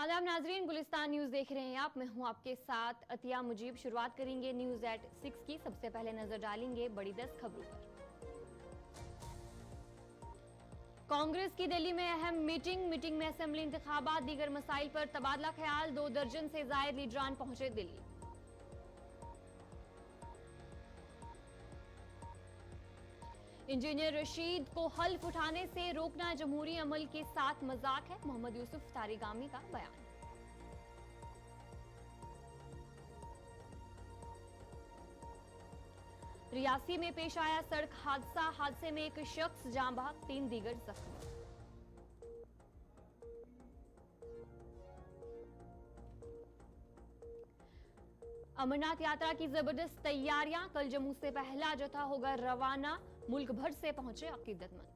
आदाब नाजरीन, गुलिस्तान न्यूज देख रहे हैं आप। मैं हूं आपके साथ अतिया मुजीब। शुरुआत करेंगे न्यूज एट 6 की। सबसे पहले नजर डालेंगे बड़ी 10 खबरों पर। कांग्रेस की दिल्ली में अहम मीटिंग में असेंबली इंतखाबात, दीगर मसाइल पर तबादला ख्याल। 2 दर्जन से जायद लीडरान पहुंचे दिल्ली। इंजीनियर रशीद को हल्फ उठाने से रोकना जमहूरी अमल के साथ मजाक है, मोहम्मद यूसुफ तारिगामी का बयान। रियासी में पेश आया सड़क हादसे में एक शख्स जाँ बहक, 3 दीगर जख्मी। अमरनाथ यात्रा की जबरदस्त तैयारियां, कल जम्मू से पहला जत्था होगा रवाना। मुल्क भर से पहुंचे अकीदतमंद।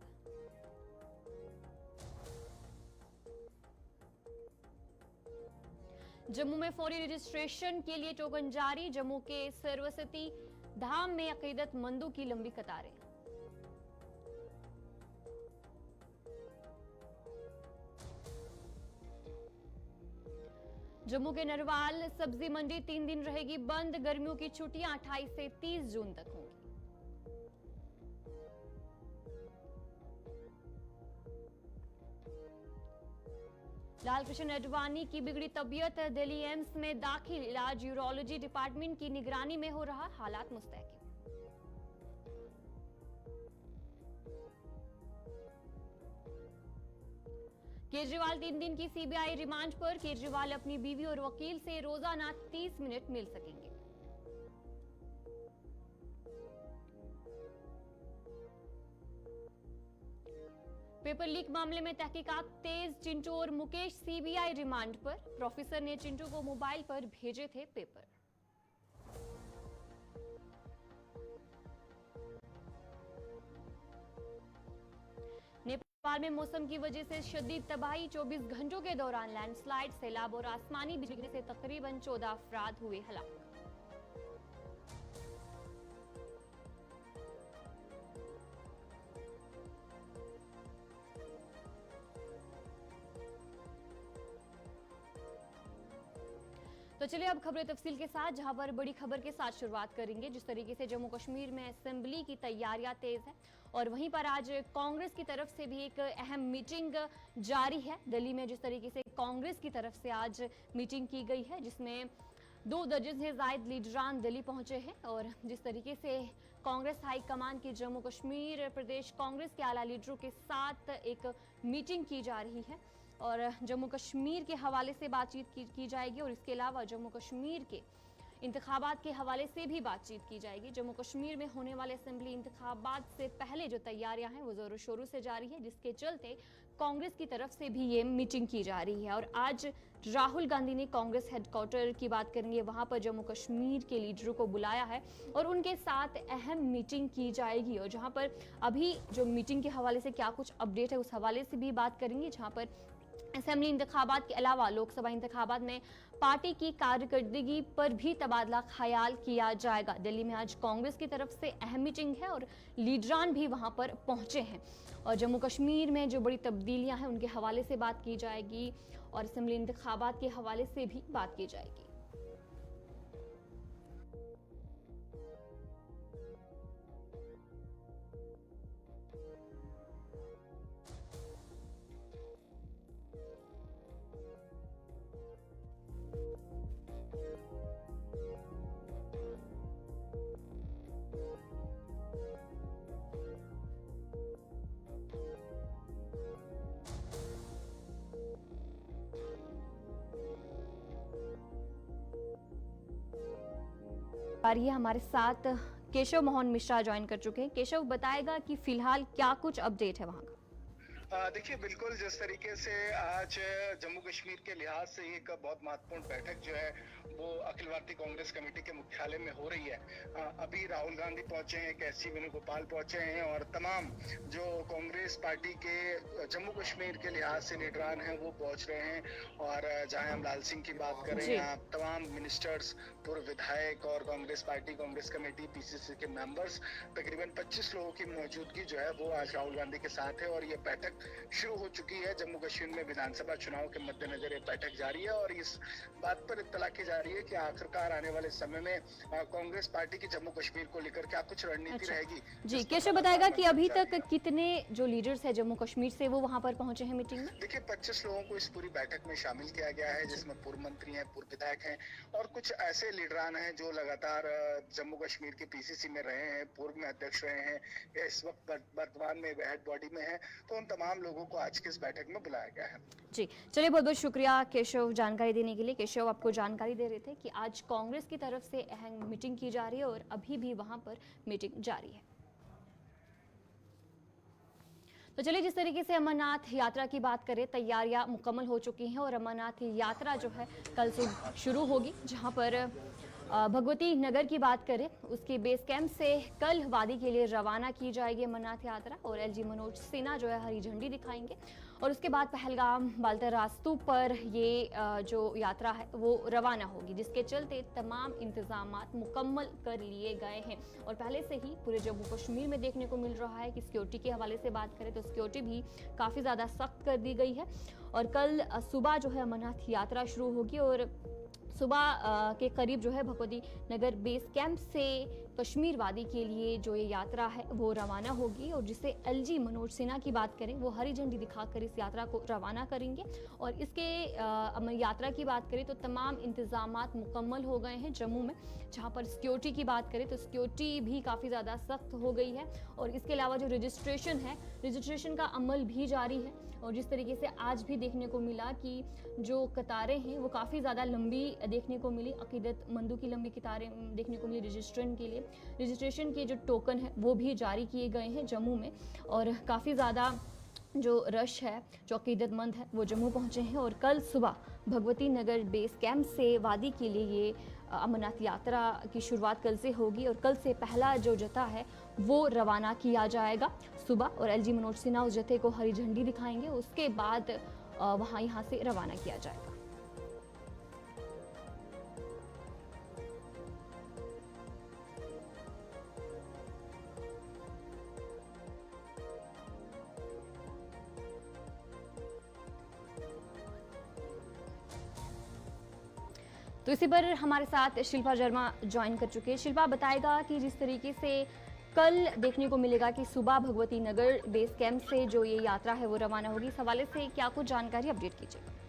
जम्मू में फौरी रजिस्ट्रेशन के लिए टोकन जारी। जम्मू के सरस्वती धाम में अकीदतमंदों की लंबी कतारें। जम्मू के नरवाल सब्जी मंडी 3 दिन रहेगी बंद। गर्मियों की छुट्टियां 28 से 30 जून तक होंगी। लाल कृष्ण अडवाणी की बिगड़ी तबीयत, दिल्ली एम्स में दाखिल। इलाज यूरोलॉजी डिपार्टमेंट की निगरानी में हो रहा, हालात मुस्तहकम। केजरीवाल 3 दिन की सीबीआई रिमांड पर। केजरीवाल अपनी बीवी और वकील से रोजाना 30 मिनट मिल सकेंगे। पेपर लीक मामले में तहकीकात तेज। चिंटू और मुकेश सीबीआई रिमांड पर। प्रोफेसर ने चिंटू को मोबाइल पर भेजे थे पेपर। नेपाल में मौसम की वजह से शदीद तबाही। 24 घंटों के दौरान लैंडस्लाइड, सैलाब और आसमानी बिजली गिरने से तकरीबन 14 अफराद हुए हलाक। तो चलिए अब खबरें तफसील के साथ, जहां पर बड़ी खबर के साथ शुरुआत करेंगे। जिस तरीके से जम्मू कश्मीर में असेंबली की तैयारियां तेज है और वहीं पर आज कांग्रेस की तरफ से भी एक अहम मीटिंग जारी है दिल्ली में। जिस तरीके से कांग्रेस की तरफ से आज मीटिंग की गई है, जिसमें 2 दर्जन से जायद लीडरान दिल्ली पहुंचे हैं और जिस तरीके से कांग्रेस हाईकमान की जम्मू कश्मीर प्रदेश कांग्रेस के आला लीडरों के साथ एक मीटिंग की जा रही है और जम्मू कश्मीर के हवाले से बातचीत की जाएगी और इसके अलावा जम्मू कश्मीर के इंतखाबात के हवाले से भी बातचीत की जाएगी। जम्मू कश्मीर में होने वाले असेंबली इंतखाबात से पहले जो तैयारियां हैं वो जोरों शोरों से जारी है, जिसके चलते कांग्रेस की तरफ से भी ये मीटिंग की जा रही है। और आज राहुल गांधी ने कांग्रेस हेडक्वार्टर की बात करेंगे, वहां पर जम्मू कश्मीर के लीडरों को बुलाया है और उनके साथ अहम मीटिंग की जाएगी। और जहां पर अभी जो मीटिंग के हवाले से क्या कुछ अपडेट है उस हवाले से भी बात करेंगे, जहां पर असेंबली इंतखाबात के अलावा लोकसभा इंतखाबात में पार्टी की कारकर्दगी पर भी तबादला ख्याल किया जाएगा। दिल्ली में आज कांग्रेस की तरफ से अहम मीटिंग है और लीडरान भी वहां पर पहुंचे हैं और जम्मू कश्मीर में जो बड़ी तब्दीलियां हैं उनके हवाले से बात की जाएगी और असेंबली इंतखाबात के हवाले से भी बात की जाएगी। और ये हमारे साथ केशव मोहन मिश्रा ज्वाइन कर चुके हैं। केशव बताएगा कि फिलहाल क्या कुछ अपडेट है वहां का। देखिए, बिल्कुल जिस तरीके से आज जम्मू कश्मीर के लिहाज से एक बहुत महत्वपूर्ण बैठक जो है वो अखिल भारतीय कांग्रेस कमेटी के मुख्यालय में हो रही है। अभी राहुल गांधी पहुंचे हैं, कैसी वेणुगोपाल पहुंचे हैं और तमाम जो कांग्रेस पार्टी के जम्मू कश्मीर के लिहाज से लीडरान हैं वो पहुंच रहे हैं। और जहां हम लाल सिंह की बात करें, यहाँ तमाम मिनिस्टर्स, पूर्व विधायक और Congress party, Congress committee, PCC के मेंबर्स, तकरीबन 25 लोगों की मौजूदगी जो है वो आज राहुल गांधी के साथ है। और ये बैठक शुरू हो चुकी है। जम्मू कश्मीर में विधानसभा चुनाव के मद्देनजर ये बैठक जारी है और इस बात पर इत्तला की जा रही है कि आखिरकार आने वाले समय में कांग्रेस पार्टी की जम्मू कश्मीर को लेकर क्या कुछ रणनीति रहेगी। जी, केशव बताएगा कि अभी तक कितने जो लीडर्स है जम्मू कश्मीर से वो वहां पर पहुंचे हैं मीटिंग में? देखिए 25 लोगों को इस पूरी बैठक में शामिल किया गया है, जिसमें पूर्व मंत्री हैं, पूर्व विधायक हैं और कुछ ऐसे लीडरान हैं जो लगातार जम्मू कश्मीर के पीसीसी में रहे हैं, पूर्व में अध्यक्ष रहे हैं, या इस वक्त वर्तमान में हेड बॉडी में हैं। तो उन तमाम लोगों को आज की इस बैठक में बुलाया गया है। जी, चलिए बहुत बहुत शुक्रिया केशव जानकारी देने के लिए। केशव आपको जानकारी दे रहे थे कि आज कांग्रेस की तरफ से अहम मीटिंग की जा रही है और अभी भी वहां पर मीटिंग जारी है। तो चलिए जिस तरीके से अमरनाथ यात्रा की बात करें, तैयारियां मुकम्मल हो चुकी हैं और अमरनाथ यात्रा जो है कल से शुरू होगी। जहां पर भगवती नगर की बात करें, उसके बेस कैंप से कल वादी के लिए रवाना की जाएगी अमरनाथ यात्रा और एलजी मनोज सिन्हा जो है हरी झंडी दिखाएंगे और उसके बाद पहलगाम बालतर रास्तों पर ये जो यात्रा है वो रवाना होगी, जिसके चलते तमाम इंतजामात मुकम्मल कर लिए गए हैं। और पहले से ही पूरे जम्मू कश्मीर में देखने को मिल रहा है कि सिक्योरिटी के हवाले से बात करें तो सिक्योरिटी भी काफ़ी ज़्यादा सख्त कर दी गई है। और कल सुबह जो है अमरनाथ यात्रा शुरू होगी और सुबह के करीब जो है भगवती नगर बेस कैंप से कश्मीर वादी के लिए जो ये यात्रा है वो रवाना होगी और जिसे एलजी मनोज सिन्हा की बात करें वो हरी झंडी दिखाकर इस यात्रा को रवाना करेंगे। और इसके यात्रा की बात करें तो तमाम इंतजामात मुकम्मल हो गए हैं जम्मू में। जहां पर सिक्योरिटी की बात करें तो सिक्योरिटी भी काफ़ी ज़्यादा सख्त हो गई है और इसके अलावा जो रजिस्ट्रेशन है, रजिस्ट्रेशन का अमल भी जारी है। और जिस तरीके से आज भी देखने को मिला कि जो कतारें हैं वो काफ़ी ज़्यादा लंबी देखने को मिली, अकीदतमंदों की लंबी कतारें देखने को मिली रजिस्ट्रेशन के लिए। रजिस्ट्रेशन के जो टोकन है वो भी जारी किए गए हैं जम्मू में और काफ़ी ज़्यादा जो रश है, जो अकीदतमंद है वो जम्मू पहुँचे हैं। और कल सुबह भगवती नगर बेस कैंप से वादी के लिए ये अमरनाथ यात्रा की शुरुआत कल से होगी और कल से पहला जो जत्था है वो रवाना किया जाएगा सुबह और एलजी मनोज सिन्हा उस जत्थे को हरी झंडी दिखाएंगे। उसके बाद यहाँ से रवाना किया जाएगा। तो इसी पर हमारे साथ शिल्पा शर्मा ज्वाइन कर चुके हैं। शिल्पा बताएगा कि जिस तरीके से कल देखने को मिलेगा कि सुबह भगवती नगर बेस कैंप से जो ये यात्रा है वो रवाना होगी, इस हवाले से क्या कुछ जानकारी अपडेट कीजिएगा।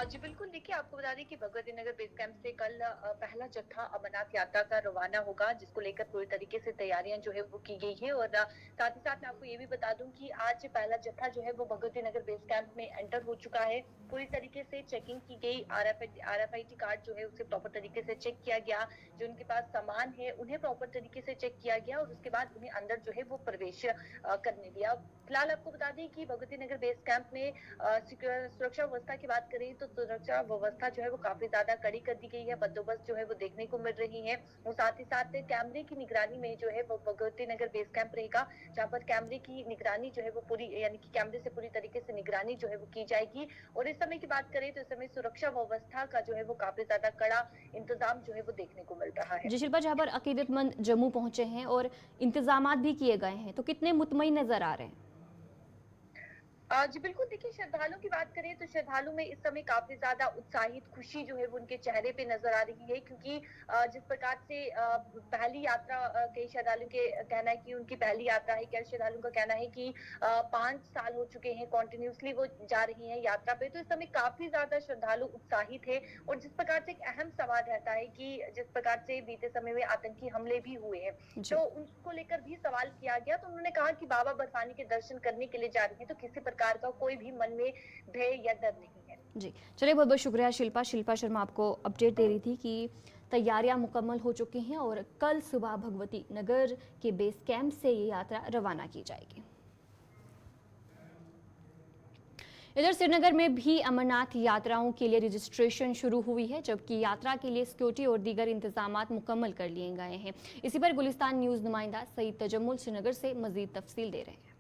जी बिल्कुल, देखिए आपको बता दें कि भगवती नगर बेस कैंप से कल पहला जत्था अमरनाथ यात्रा का रवाना होगा, जिसको लेकर पूरी तरीके से तैयारियां जो है वो की गई है। और साथ ही साथ मैं आपको ये भी बता दूं कि आज पहला जत्था जो है वो भगवती नगर बेस कैंप में एंटर हो चुका है। पूरी तरीके से चेकिंग की गई, RFID कार्ड जो है उसे प्रॉपर तरीके से चेक किया गया, जो उनके पास सामान है उन्हें प्रॉपर तरीके से चेक किया गया और उसके बाद उन्हें अंदर जो है वो प्रवेश करने दिया। फिलहाल आपको बता दें कि भगवती नगर बेस कैंप में सुरक्षा व्यवस्था की बात करें तो सुरक्षा व्यवस्था जो है वो काफी ज्यादा कड़ी कर दी गई है, बंदोबस्त जो है वो देखने को मिल रही है। और साथ ही साथ कैमरे की निगरानी में जो है वो भगवती नगर बेस कैंप रहेगा, जहाँ पर कैमरे की निगरानी जो है वो पूरी, यानी कि कैमरे से पूरी तरीके से निगरानी जो है वो की जाएगी। और इस समय की बात करें तो इस समय सुरक्षा व्यवस्था का जो है वो काफी ज्यादा कड़ा इंतजाम जो है वो देखने को मिल रहा है। जी शिल्पा, जहाँ पर अकीदतमंद जम्मू पहुंचे हैं और इंतजामात भी किए गए हैं, तो कितने मुतमईन नजर आ रहे हैं? जी बिल्कुल, देखिए श्रद्धालुओं की बात करें तो श्रद्धालु में इस समय काफी ज्यादा उत्साहित खुशी जो है वो उनके चेहरे पे नजर आ रही है, क्योंकि जिस प्रकार से पहली यात्रा, कई श्रद्धालुओं के कहना है कि उनकी पहली यात्रा है, कई श्रद्धालुओं का कहना है कि 5 साल हो चुके हैं कॉन्टिन्यूसली वो जा रही हैं यात्रा पे। तो इस समय काफी ज्यादा श्रद्धालु उत्साहित है और जिस प्रकार से एक अहम सवाल रहता है कि जिस प्रकार से बीते समय में आतंकी हमले भी हुए हैं तो उनको लेकर भी सवाल किया गया, तो उन्होंने कहा कि बाबा बर्फानी के दर्शन करने के लिए जा रही है, तो किसी प्रकार का कोई भी मन में भय या डर नहीं है। जी चलिए, बहुत बहुत शुक्रिया शिल्पा शर्मा आपको अपडेट दे रही थी कि तैयारियां मुकम्मल हो चुकी हैं और कल सुबह भगवती नगर के बेस कैंप से ये यात्रा रवाना की जाएगी। इधर श्रीनगर में भी अमरनाथ यात्राओं के लिए रजिस्ट्रेशन शुरू हुई है, जबकि यात्रा के लिए सिक्योरिटी और दीगर इंतजामात मुकम्मल कर लिए गए हैं। इसी पर गुलिस्तान न्यूज नुमाइंदा सईद तजम्मुल श्रीनगर से मजीद तफसील दे रहे हैं।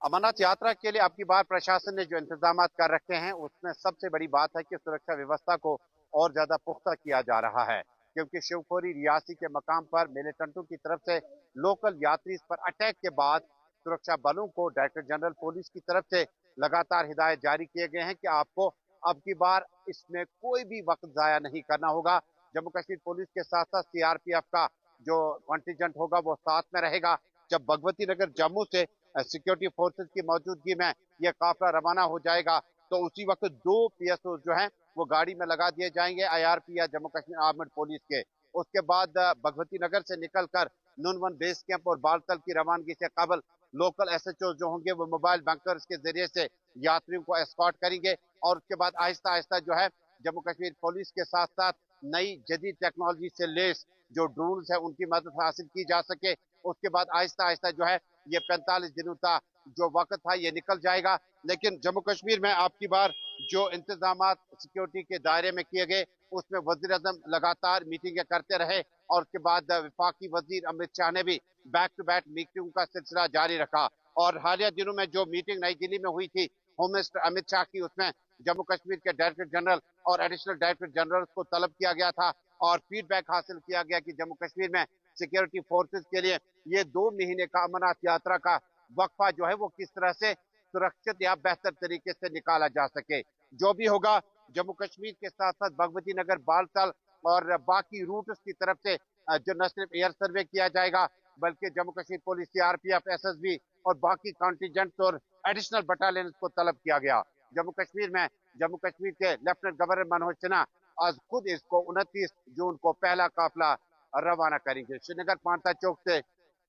अमरनाथ यात्रा के लिए अब की बार प्रशासन ने जो इंतजाम कर रखे हैं उसमें सबसे बड़ी बात है कि सुरक्षा व्यवस्था को और ज्यादा पुख्ता किया जा रहा है। क्योंकि शिवखोरी रियासी के मकाम पर मिलिटेंटों की तरफ से लोकल यात्री पर अटैक के बाद सुरक्षा बलों को डायरेक्टर जनरल पुलिस की तरफ से लगातार हिदायत जारी किए गए हैं कि आपको अब की बार इसमें कोई भी वक्त जाया नहीं करना होगा। जम्मू कश्मीर पुलिस के साथ साथ सीआरपीएफ का जो कॉन्टिजेंट होगा वो साथ में रहेगा। जब भगवती नगर जम्मू से सिक्योरिटी फोर्सेस की मौजूदगी में यह काफिला रवाना हो जाएगा तो उसी वक्त 2 पीएसओ जो हैं वो गाड़ी में लगा दिए जाएंगे आईआरपी या जम्मू कश्मीर आर्मड पुलिस के। उसके बाद भगवती नगर से निकलकर नूनवन बेस कैंप और बालतल की रवानगी से कबल लोकल एसएचओ जो होंगे वो मोबाइल बैंकर्स के जरिए से यात्रियों को एस्कॉर्ट करेंगे और उसके बाद आहिस्ता आहिस्ता जो है जम्मू कश्मीर पुलिस के साथ साथ नई जदीद टेक्नोलॉजी से लेस जो ड्रोन्स है उनकी मदद हासिल की जा सके। उसके बाद आहिस्ता आहिस्ता जो है ये 45 दिनों का जो वक्त था ये निकल जाएगा। लेकिन जम्मू कश्मीर में आपकी बार जो इंतजाम सिक्योरिटी के दायरे में किए गए उसमें वजीर आजम लगातार मीटिंगें करते रहे और उसके बाद विफाकी वजीर अमित शाह ने भी बैक टू बैक मीटिंग का सिलसिला जारी रखा। और हालिया दिनों में जो मीटिंग नई दिल्ली में हुई थी होम मिनिस्टर अमित शाह की, उसमें जम्मू कश्मीर के डायरेक्टर जनरल और एडिशनल डायरेक्टर जनरल को तलब किया गया था और फीडबैक हासिल किया गया कि जम्मू कश्मीर में सिक्योरिटी फोर्सेस के लिए ये 2 महीने का अमरनाथ यात्रा का वक्फा जो है वो किस तरह से सुरक्षित या बेहतर तरीके से निकाला जा सके। जो भी होगा जम्मू कश्मीर के साथ साथ भगवती नगर, बालतल और बाकी रूट्स की तरफ से जो न सिर्फ एयर सर्वे किया जाएगा बल्कि Jammu Kashmir police, CRPF, SSB और बाकी कॉन्टिजेंट और एडिशनल बटालियन को तलब किया गया। जम्मू कश्मीर के लेफ्टिनेंट गवर्नर मनोज सिन्हा आज खुद इसको 29 जून को पहला काफिला रवाना करेंगे। श्रीनगर पांता चौक से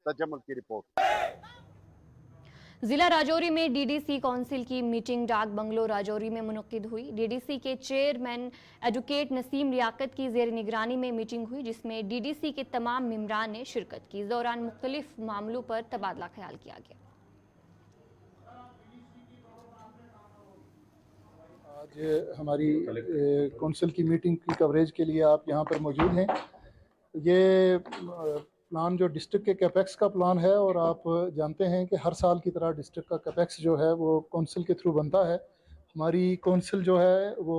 तजम्मुल की रिपोर्ट। जिला राजौरी में डीडीसी काउंसिल की मीटिंग डाक बंगलो राजौरी में मुनक्किद हुई। डीडीसी के चेयरमैन एडवोकेट नसीम लियाकत की जेर निगरानी में मीटिंग हुई जिसमें डीडीसी के तमाम मेंबरान ने शिरकत की। इस दौरान मुख्तलिफ मामलों पर तबादला ख्याल किया गया। आज हमारी काउंसिल की मीटिंग की कवरेज के लिए आप यहाँ पर मौजूद हैं। ये प्लान जो डिस्ट्रिक्ट के कैपेक्स का प्लान है और आप जानते हैं कि हर साल की तरह डिस्ट्रिक्ट का कैपेक्स जो है वो काउंसिल के थ्रू बनता है। हमारी काउंसिल जो है वो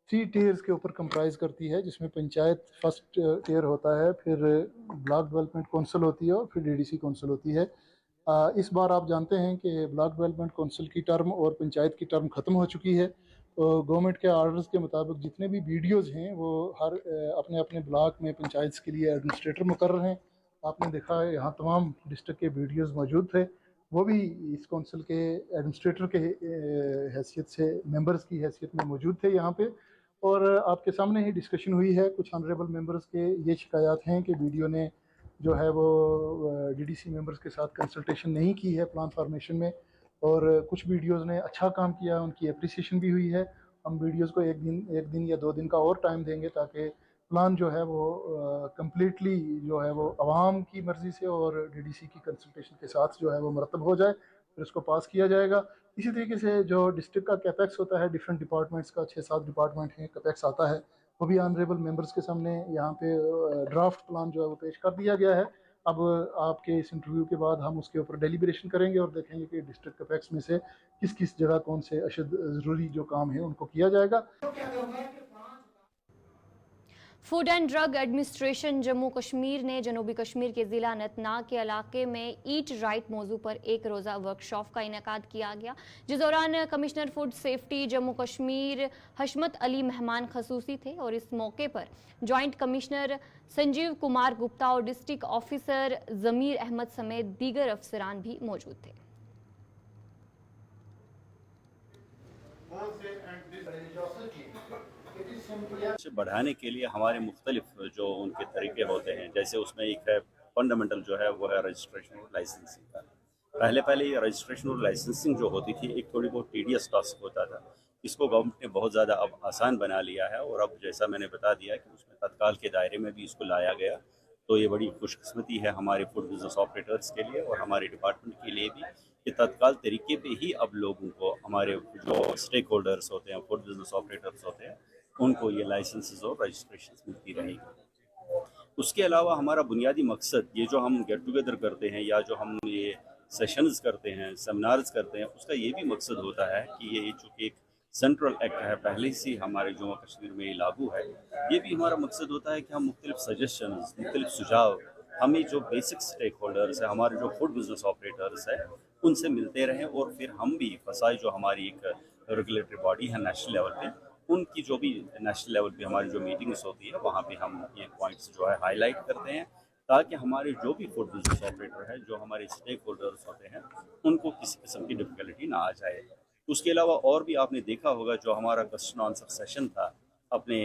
3 टीयर्स के ऊपर कंप्राइज करती है जिसमें पंचायत फर्स्ट टीयर होता है, फिर ब्लॉक डेवलपमेंट काउंसिल होती है और फिर डीडीसी काउंसिल होती है। इस बार आप जानते हैं कि ब्लॉक डेवलपमेंट काउंसिल की टर्म और पंचायत की टर्म ख़त्म हो चुकी है। तो गवर्नमेंट के आर्डर्स के मुताबिक जितने भी वीडियोज़ हैं वो हर अपने अपने ब्लॉक में पंचायत के लिए एडमिनिस्ट्रेटर मुकर्रर हैं। आपने देखा है यहाँ तमाम डिस्ट्रिक्ट के वीडियोज़ मौजूद थे, वो भी इस काउंसिल के एडमिनिस्ट्रेटर के हैसियत से, मेंबर्स की हैसियत में मौजूद थे यहाँ पे। और आपके सामने ही डिस्कशन हुई है। कुछ ऑनरेबल मेंबर्स के ये शिकायत हैं कि वीडियो ने जो है वो डीडीसी मेंबर्स के साथ कंसल्टेशन नहीं की है प्लान फॉर्मेशन में, और कुछ वीडियोस ने अच्छा काम किया, उनकी अप्रिसिएशन भी हुई है। हम वीडियोस को एक दिन या 2 दिन का और टाइम देंगे ताकि प्लान जो है वो कम्प्लीटली जो है वो आवाम की मर्ज़ी से और डीडीसी की कंसल्टेशन के साथ जो है वो मरतब हो जाए, फिर उसको पास किया जाएगा। इसी तरीके से जो डिस्ट्रिक्ट का कैपेक्स होता है, डिफरेंट डिपार्टमेंट्स का 6-7 डिपार्टमेंट हैं, कैपेक्स आता है, वो भी ऑनरेबल मेंबर्स के सामने यहाँ पे ड्राफ्ट प्लान जो है वो पेश कर दिया गया है। अब आपके इस इंटरव्यू के बाद हम उसके ऊपर डेलिब्रेशन करेंगे और देखेंगे कि डिस्ट्रिक्ट कैपेक्स में से किस किस जगह कौन से अशद ज़रूरी जो काम है उनको किया जाएगा। Food and drug administration Jammu Kashmir ने जनूबी कश्मीर के ज़िला अनंतनाग के इलाके में ईट राइट मौजू पर एक रोज़ा वर्कशॉप का इनेकाद किया गया, जिस दौरान commissioner food safety Jammu Kashmir हशमत अली मेहमान खसूसी थे और इस मौके पर जॉइंट कमिश्नर संजीव कुमार गुप्ता और डिस्ट्रिक्ट ऑफिसर ज़मीर अहमद समेत दीगर अफसरान भी मौजूद थे। से बढ़ाने के लिए हमारे मुख्तलिफ जो उनके तरीके होते हैं, जैसे उसमें एक है फंडामेंटल जो है वो है रजिस्ट्रेशन और लाइसेंसिंग का। पहले ये रजिस्ट्रेशन और लाइसेंसिंग जो होती थी एक थोड़ी बहुत टीडियस टास्क होता था, इसको गवर्नमेंट ने बहुत ज़्यादा अब आसान बना लिया है और अब जैसा मैंने बता दिया कि उसमें तत्काल के दायरे में भी इसको लाया गया। तो ये बड़ी खुशकिस्मती है हमारे फूड बिजनेस ऑपरेटर्स के लिए और हमारे डिपार्टमेंट के लिए भी कि तत्काल तरीके पे ही अब लोगों को, हमारे जो स्टेक होल्डर्स होते हैं, फूड बिजनेस ऑपरेटर्स होते हैं, उनको ये लाइसेंसेस और रजिस्ट्रेशन मिलती रहेगी। उसके अलावा हमारा बुनियादी मकसद ये जो हम गेट टुगेदर करते हैं या जो हम ये सेशंस करते हैं, सेमिनार्स करते हैं, उसका ये भी मकसद होता है कि ये चूँकि एक सेंट्रल एक्ट है, पहले से हमारे जम्मू कश्मीर में ये लागू है। ये भी हमारा मकसद होता है कि हम मुख्तलिफ सजेशंस, मुख्तलिफ सुझाव हमें जो बेसिक स्टेक होल्डर्स है, हमारे जो फूड बिजनेस ऑपरेटर्स है, उनसे मिलते रहें और फिर हम भी फसाई जो हमारी एक रेगुलेटरी बॉडी है नेशनल लेवल पे, उनकी जो भी नेशनल लेवल पे हमारी जो मीटिंग्स होती है वहाँ पे हम ये पॉइंट्स जो है हाईलाइट करते हैं, ताकि हमारे जो भी फूड बिजनेस ऑपरेटर है, जो हमारे स्टेक होल्डर्स होते हैं, उनको किसी किस्म की डिफिकल्टी ना आ जाए। उसके अलावा और भी आपने देखा होगा जो हमारा क्वेश्चन आंसर सेशन था अपने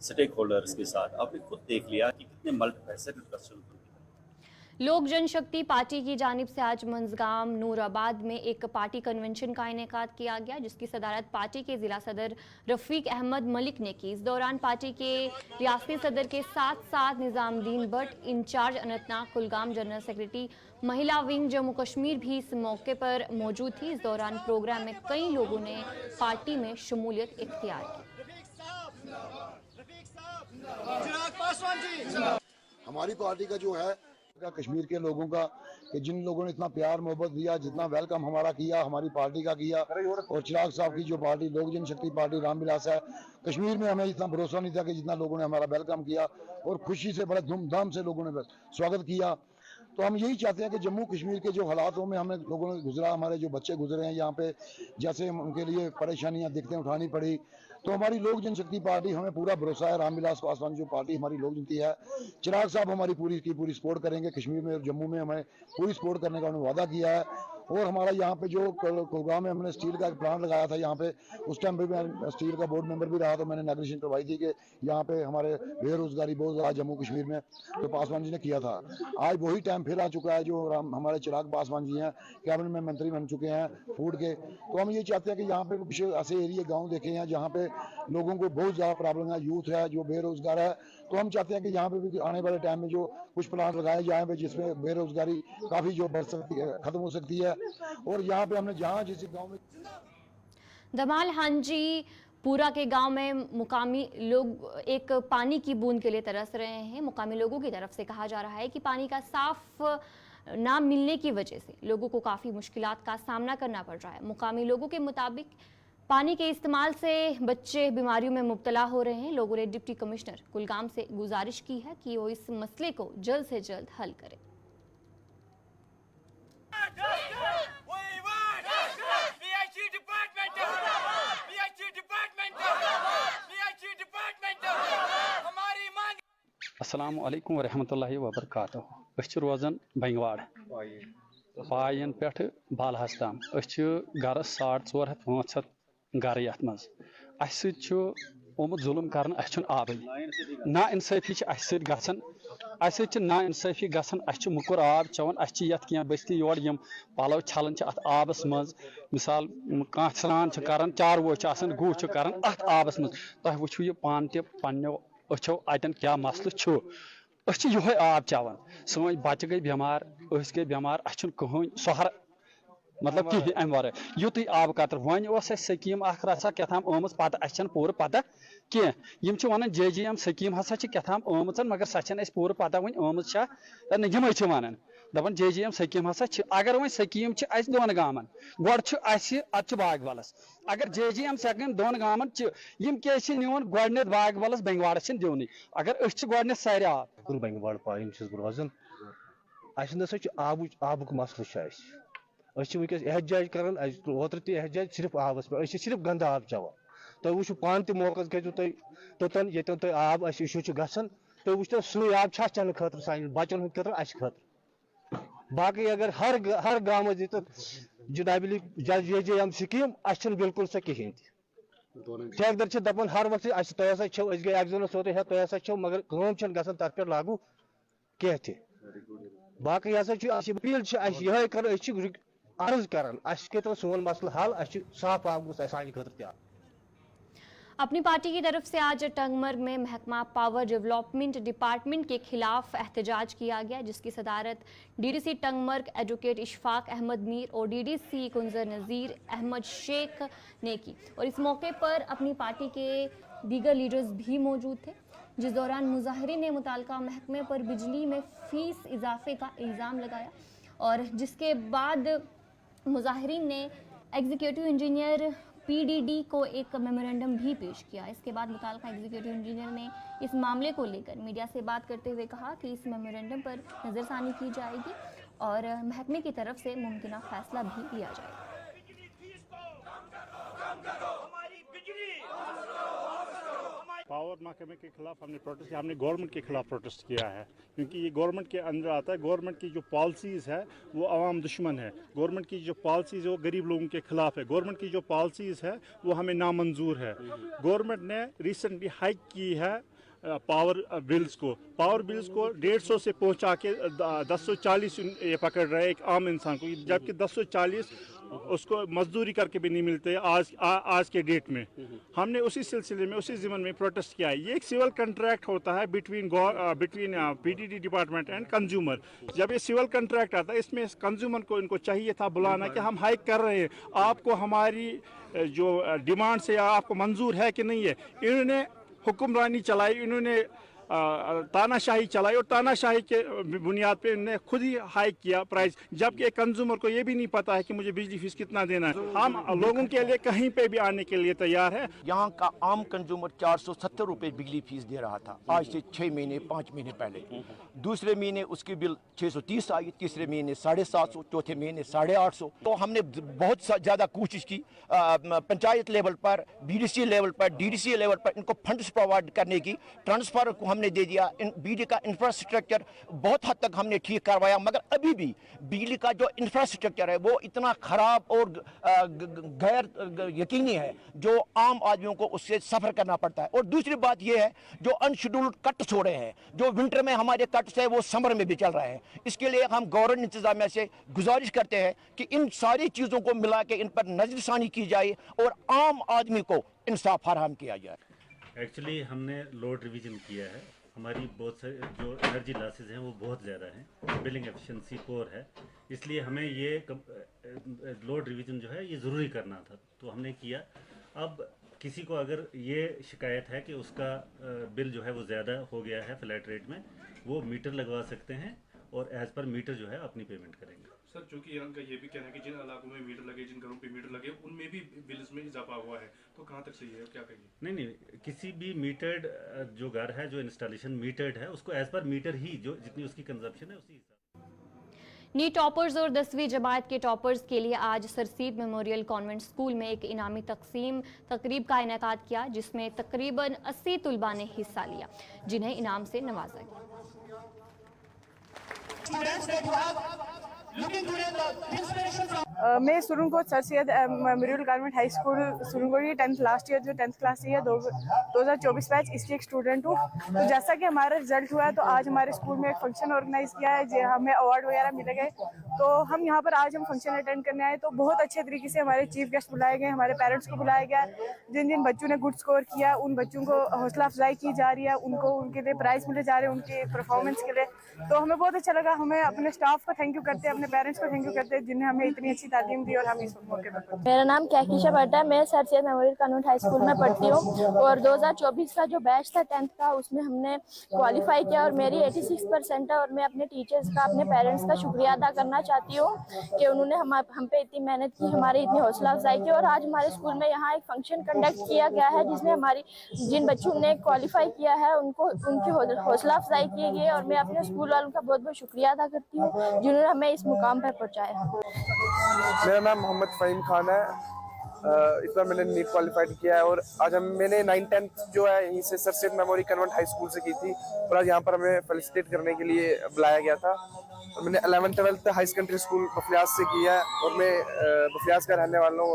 स्टेक होल्डर्स के साथ, आपने खुद देख लिया कि कितने मल्टीफैसेटेड क्वेश्चन थे। लोक जनशक्ति पार्टी की जानिब से आज मंजगाम नूराबाद में एक पार्टी कन्वेंशन का इनेकाद किया गया, जिसकी सदारत पार्टी के जिला सदर रफीक अहमद मलिक ने की। इस दौरान पार्टी के रियासती सदर के साथ साथ Nizamuddin Bhatt, incharge Anantnag Kulgam, general secretary महिला विंग जम्मू कश्मीर भी इस मौके पर मौजूद थी। इस दौरान प्रोग्राम में कई लोगों ने पार्टी में शमूलियत इख्तियार की। हमारी पार्टी का जो है कश्मीर के लोगों का, कि जिन लोगों ने इतना प्यार मोहब्बत दिया, जितना वेलकम हमारा किया, हमारी पार्टी का किया, और चिराग साहब की जो पार्टी लोक जनशक्ति पार्टी रामविलास है, कश्मीर में हमें इतना भरोसा नहीं था कि जितना लोगों ने हमारा वेलकम किया और खुशी से बड़े धूमधाम से लोगों ने स्वागत किया। तो हम यही चाहते हैं कि जम्मू कश्मीर के जो हालातों में हमें लोगों ने गुजरा, हमारे जो बच्चे गुजरे हैं यहाँ पे, जैसे उनके लिए परेशानियाँ दिक्कतें उठानी पड़ी, तो हमारी लोक जनशक्ति पार्टी, हमें पूरा भरोसा है रामविलास पासवान जो पार्टी हमारी लोक जनशक्ति है, चिराग साहब हमारी पूरी सपोर्ट करेंगे। कश्मीर में और जम्मू में हमें पूरी सपोर्ट करने का उन्होंने वादा किया है। और हमारा यहाँ पे जो प्रोग्राम है, हमने स्टील का एक प्लांट लगाया था यहाँ पे, उस टाइम पे मैं स्टील का बोर्ड मेंबर भी रहा, तो मैंने इनॉग्रेशन करवाई थी कि यहाँ पे हमारे बेरोजगारी बहुत ज़्यादा जम्मू कश्मीर में, तो पासवान जी ने किया था। आज वही टाइम फिर आ चुका है, जो हमारे चिराग पासवान जी हैं कैबिनेट में मंत्री बन चुके हैं फूड के। तो हम ये चाहते हैं कि यहाँ पे कुछ ऐसे एरिया गाँव देखे हैं जहाँ पे लोगों को बहुत ज़्यादा प्रॉब्लम है, यूथ है जो बेरोजगार है, तो हम चाहते हैं कि यहाँ पे भी आने वाले टाइम में जो कुछ प्लांट लगाए जाए पे, जिसमें बेरोजगारी काफ़ी जो बढ़ सकती है, खत्म हो सकती है। और यहाँ पे हमने जहाँ जिस गांव में धमाल हांजी पूरा के गांव में मुकामी लोग एक पानी की बूंद के लिए तरस रहे हैं। मुकामी लोगों की तरफ से कहा जा रहा है कि पानी का साफ ना मिलने की वजह से लोगों को काफ़ी मुश्किलात का सामना करना पड़ रहा है। मुकामी लोगों के मुताबिक पानी के इस्तेमाल से बच्चे बीमारियों में मुब्तला हो रहे हैं। लोगों ने डिप्टी कमिश्नर कुलगाम से गुजारिश की है कि वो इस मसले को जल्द से जल्द हल करें। अस्सलाम वालेकुम वरहमतुल्लाहि वबरकातुहू। अस रोजान बंगवाड़ पायन पे बालहस ताम। गरस 400-500 गर यथ मज जुलम कर आब ना इंसाफी ना इंसाफी गसान मुकुर आब चवन ये बस्ती योर यम पलव छलन अत आबस मज मिसाल कह स्नान कर चारवो गूह कर अत आबस मज तुम वो यह पान तनो अच्छो अतन क्या मसल ये आब चवन सन बच्चे गई बेमार गई बेमार कहन सहर मतलब कहीं अम वर युत आब कतर वन स्कीम रसा क्या आम पत पूर पता कह वन JJM स्कीम हसा क्या आम मगर सह पूर पता वन आम यम वन दपान JJM स्कीम हसा अगर वन स्कीम दोन गामन गोड बागवलस अगर JJM स्कीम दोन गामन क्या निवन गोडन बागवलस बंगवाड़स दिन अगर गोडन सारे आब बंगवाड़ पायन रोजान आबुक मसल वनकस एहतजाज कर ओतर एहतजाज सिर्फ आबस पे सिर्फ गंद आब चवान तुम वो पान मौका गो तोतन ये तुम आब इशू गसान तुम वो सुन आब चन खतर सान बचन हंद खतर खतर बाकी अगर हर गाँव जनाबिली JJM स्कीम बिल्कुल सह कहें ठेकेदार दपान हर वक्त तुम गई एग्जाम सोत तुम मगर कम गसान तथ पे लागू कह बाकी अपील ये कर अर्ज कर सोन मसल हल साफ आब गो सान खतर। अपनी पार्टी की तरफ से आज टंगमर्ग में महकमा पावर डेवलपमेंट डिपार्टमेंट के खिलाफ एहतजाज किया गया, जिसकी सदारत DDC टंगमर्ग एडवोकेट इशफाक अहमद मीर और DDC कुंजर नज़ीर अहमद शेख ने की। और इस मौके पर अपनी पार्टी के दीगर लीडर्स भी मौजूद थे, जिस दौरान मुजाहिरीन ने मुताल्लिका महकमे पर बिजली में फीस इजाफे का इल्ज़ाम लगाया और जिसके बाद मुजाहिरीन ने एग्जीक्यूटिव इंजीनियर पीडीडी को एक मेमोरेंडम भी पेश किया। इसके बाद मुताल्लिका एग्जीक्यूटिव इंजीनियर ने इस मामले को लेकर मीडिया से बात करते हुए कहा कि इस मेमोरेंडम पर नज़रसानी की जाएगी और महकमे की तरफ से मुमकिन फैसला भी लिया जाएगा। पावर महकमे के खिलाफ हमने प्रोटेस्ट किया, हमने गवर्नमेंट के खिलाफ प्रोटेस्ट किया है, क्योंकि ये गवर्नमेंट के अंदर आता है। गवर्नमेंट की जो पॉलिसीज़ है वो आवाम दुश्मन है। गवर्नमेंट की जो पॉलिसीज़ वो गरीब लोगों के खिलाफ है। गवर्नमेंट की जो पॉलिसीज़ है वो हमें नामंजूर है। गवर्नमेंट ने रिसेंटली हाइक की है पावर बिल्स को 150 से पहुंचा के 1040 ये पकड़ रहे हैं एक आम इंसान को, जबकि 1040 उसको मजदूरी करके भी नहीं मिलते आज के डेट में। हमने उसी सिलसिले में उसी ज़िम्मन में प्रोटेस्ट किया है। ये एक सिविल कॉन्ट्रैक्ट होता है between PDD department and consumer. जब ये सिविल कॉन्ट्रैक्ट आता है इसमें कंज्यूमर को इनको चाहिए था बुलाना कि हम हाइक कर रहे हैं, आपको हमारी जो डिमांड से आपको मंजूर है कि नहीं है। इन्होंने हुक्मरानी चलाई, इन्होंने तानाशाही चलाई और तानाशाही के बुनियाद पे इन्होंने खुद ही हाइक किया प्राइस, जबकि एक कंज्यूमर को ये भी नहीं पता है कि मुझे बिजली फीस कितना देना है। हम लोगों के लिए कहीं पे भी आने के लिए तैयार है। यहाँ का आम कंज्यूमर 470 रुपये बिजली फीस दे रहा था आज से 6 महीने 5 महीने पहले। दूसरे महीने उसकी बिल 630 आई, तीसरे महीने 750, चौथे महीने 850। तो हमने बहुत ज़्यादा कोशिश की पंचायत लेवल पर, बीडीसी लेवल पर, डीडीसी लेवल पर इनको फंड्स प्रोवाइड करने की। ट्रांसफर को हमने दे दिया। बिजली का इंफ्रास्ट्रक्चर बहुत हद तक हमने ठीक करवाया, मगर अभी भी बिजली का जो इंफ्रास्ट्रक्चर है वो इतना खराब और गैर यकीनी है जो आम आदमियों को उससे सफर करना पड़ता है। और दूसरी बात ये है जो अनशेड्यूल्ड कट्स हो रहे हैं, जो विंटर में हमारे कट्स है वो समर में भी चल रहे हैं। इसके लिए हम गवर्नमेंट इंतजामिया से गुजारिश करते हैं कि इन सारी चीज़ों को मिला के इन पर नजरसानी की जाए और आम आदमी को इंसाफ फराहम किया जाए। एक्चुअली हमने लोड रिवीजन किया है। हमारी बहुत सारी जो एनर्जी लॉसेज हैं वो बहुत ज़्यादा हैं, बिलिंग एफिशिएंसी पोर है, इसलिए हमें ये लोड रिवीजन जो है ये ज़रूरी करना था, तो हमने किया। अब किसी को अगर ये शिकायत है कि उसका बिल जो है वो ज़्यादा हो गया है फ्लैट रेट में, वो मीटर लगवा सकते हैं और एज़ पर मीटर जो है अपनी पेमेंट करेंगे। सर, चूँकि यहाँ का ये भी कहना है कि जिन इलाकों में मीटर लगे, जिन घरों पे मीटर लगे, उनमें भी बिल्स में इजाफा हुआ है, तो कहाँ तक सही है, क्या कहिए? नहीं, किसी भी मीटर्ड जो घर है, जो इंस्टॉलेशन मीटर्ड है, उसको एज पर मीटर ही जो जितनी उसकी कंजप्शन है उसी हिसाब। नीट टॉपर्स और 10वीं जमात के टॉपर्स के लिए आज सरसीब मेमोरियल कॉन्वेंट स्कूल में एक इनामी तकसीम तकरीब का इनेकाद किया, जिसमें तकरीबन 80 तुलबा ने हिस्सा लिया, जिन्हें इनाम से नवाजा गया। मैं Surankot sir Syed memorial government high school Surankot 10th last year जो 10th क्लास है 2024 बैच इसकी एक स्टूडेंट हूँ। तो जैसा कि हमारा रिजल्ट हुआ है तो आज हमारे स्कूल में एक फंक्शन ऑर्गेनाइज किया है, हमें अवार्ड वगैरह मिले गए। तो हम यहाँ पर आज हम फंक्शन अटेंड करने आए, तो बहुत अच्छे तरीके से हमारे चीफ गेस्ट बुलाए गए, हमारे पेरेंट्स को बुलाया गया। जिन जिन बच्चों ने गुड स्कोर किया उन बच्चों को हौसला अफजाई की जा रही है, उनको उनके लिए प्राइज़ मिले जा रहे हैं उनके परफॉर्मेंस के लिए। तो हमें बहुत अच्छा लगा। हमें अपने स्टाफ को थैंक यू करते हैं, अपने पेरेंट्स को थैंक यू करते हैं जिन्हें हमें इतनी अच्छी तालीम दी और हम इस मौके पर। मेरा नाम कैकीशा भट्ट है, मैं sir Syed memorial convent high school में पढ़ती हूँ और 2024 का जो बैच था 10th का उसमें हमने क्वालिफाई किया और मेरी 86% है। और मैं अपने टीचर्स का, अपने पेरेंट्स का शुक्रिया अदा करना चाहती हूँ कि उन्होंने हम पे इतनी मेहनत की, हमारी इतनी हौसला अफजाई की। और आज हमारे स्कूल में यहाँ एक फंक्शन कंडक्ट किया गया है जिसमें हमारी जिन बच्चों ने क्वालिफाई किया है उनको उनकी हौसला अफजाई की गई और मैं अपने स्कूल वालों का बहुत बहुत शुक्रिया अदा करती हूँ जिन्होंने हमें इस मुकाम पर पहुँचाया। मेरा नाम मोहम्मद फ़हीम खान है। इस बार मैंने नीट क्वालिफाइड किया है और आज मैंने 9th-10th जो है यहीं से sir Syed memorial convent high school से की थी और आज यहाँ पर हमें फेलिसिटेट करने के लिए बुलाया गया था। और मैंने 11th-12th high secondary school Bafliaz से किया है और मैं बफलियाज का रहने वाला हूँ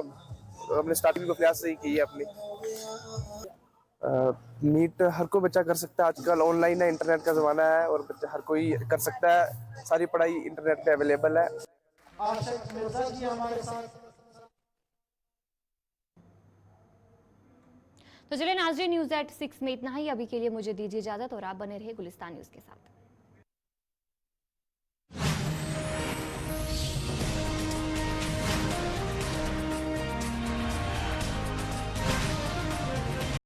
और हमने स्टार्टिंग बफलियाज से ही की है अपनी। नीट हर कोई बच्चा कर सकता है, आजकल ऑनलाइन है, इंटरनेट का ज़माना है और बच्चा हर कोई कर सकता है। सारी पढ़ाई इंटरनेट पे अवेलेबल है। तो चलिए नाज़रीन, न्यूज़ एट 6 में इतना ही। अभी के लिए मुझे दीजिए इजाज़त और आप बने रहे गुलिस्तान न्यूज़ के साथ।